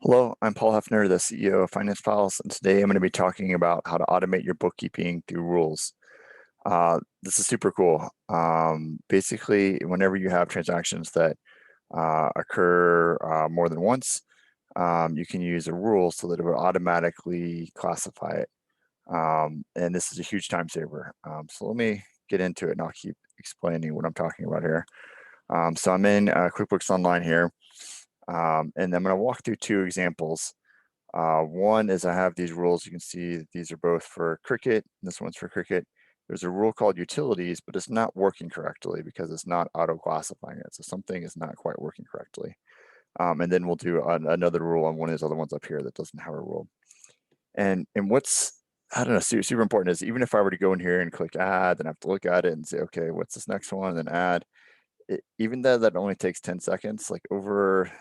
Hello, I'm Paul Hefner, the CEO of Finance Pals, and today I'm going to be talking about how to automate your bookkeeping through rules. This is super cool. Basically, whenever you have transactions that occur more than once, you can use a rule so that it will automatically classify it. And this is a huge time saver. So let me get into it and I'll keep explaining what I'm talking about here. So I'm in QuickBooks Online here, and I'm going to walk through two examples. One is I have these rules. You can see that these are both for Cricut. This one's for Cricut. There's a rule called utilities, but it's not working correctly because it's not auto-classifying it. So something is not quite working correctly. And then we'll do another rule on one of these other ones up here that doesn't have a rule. And what's, I don't know, super important is even if I were to go in here and click add, then I have to look at it and say, okay, what's this next one? And then add. Even though that only takes 10 seconds, like over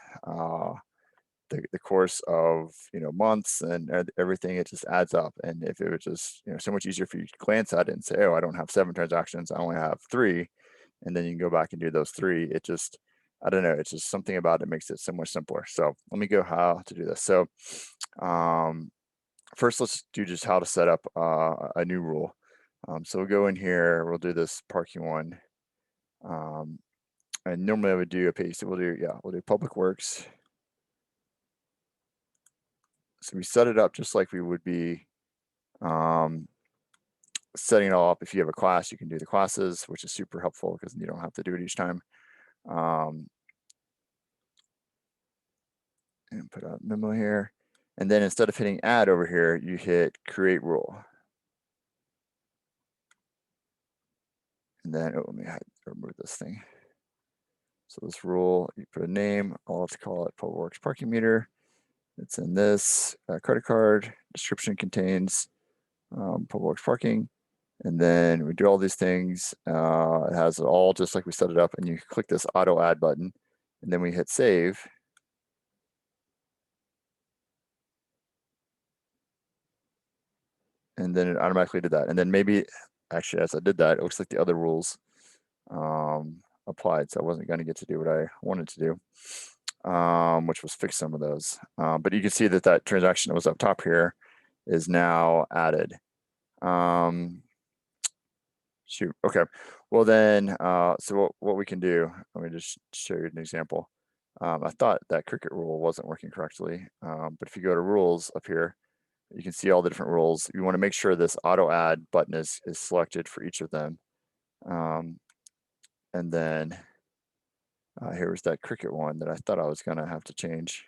the course of months and everything, it just adds up. And if it was just so much easier for you to glance at it and say, oh, I don't have 7 transactions, I only have 3, and then you can go back and do those 3. It just, I don't know, it's just something about it makes it so much simpler. So let me go how to do this. So first, let's do just how to set up a new rule. So we'll go in here, we'll do this parking one. And normally I would do a page, so we'll do public works. So we set it up just like we would be setting it all up. If you have a class, you can do the classes, which is super helpful because you don't have to do it each time. And put a memo here. And then instead of hitting add over here, you hit create rule. And then, let me remove this thing. So this rule, you put a name, I'll have to call it Public Works Parking Meter. It's in this credit card. Description contains Public Works Parking. And then we do all these things. It has it all just like we set it up, and you click this auto add button, and then we hit save. And then it automatically did that. And then maybe, actually, as I did that, it looks like the other rules applied. So I wasn't going to get to do what I wanted to do, which was fix some of those. But you can see that that transaction that was up top here is now added. Shoot. Okay. Well then, so what we can do, let me just show you an example. I thought that Cricut rule wasn't working correctly, but if you go to rules up here, you can see all the different rules. You want to make sure this auto add button is selected for each of them. And then here was that Cricut one that I thought I was going to have to change.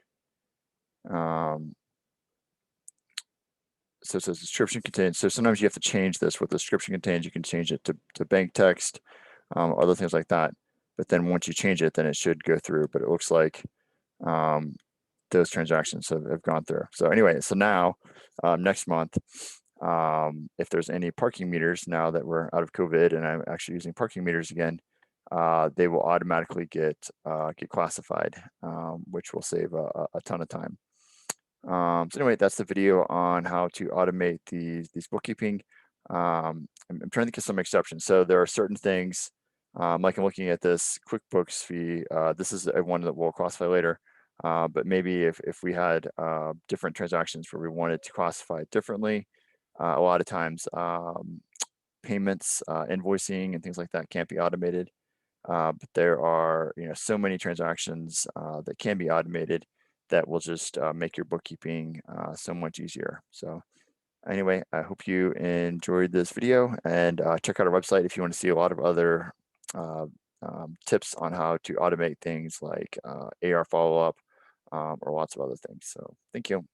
So it says description contains, so sometimes you have to change this. What the description contains, you can change it to bank text, other things like that. But then once you change it, then it should go through. But it looks like those transactions have gone through. So anyway, so now next month, if there's any parking meters now that we're out of COVID and I'm actually using parking meters again, they will automatically get classified, which will save a ton of time. So anyway, that's the video on how to automate these bookkeeping. I'm trying to think of some exceptions. So there are certain things, like I'm looking at this QuickBooks fee. This is one that we'll classify later. But maybe if we had different transactions where we wanted to classify it differently, a lot of times payments, invoicing, and things like that can't be automated. But there are so many transactions that can be automated that will just make your bookkeeping so much easier. So anyway, I hope you enjoyed this video, and check out our website if you want to see a lot of other tips on how to automate things like AR follow-up or lots of other things. So thank you.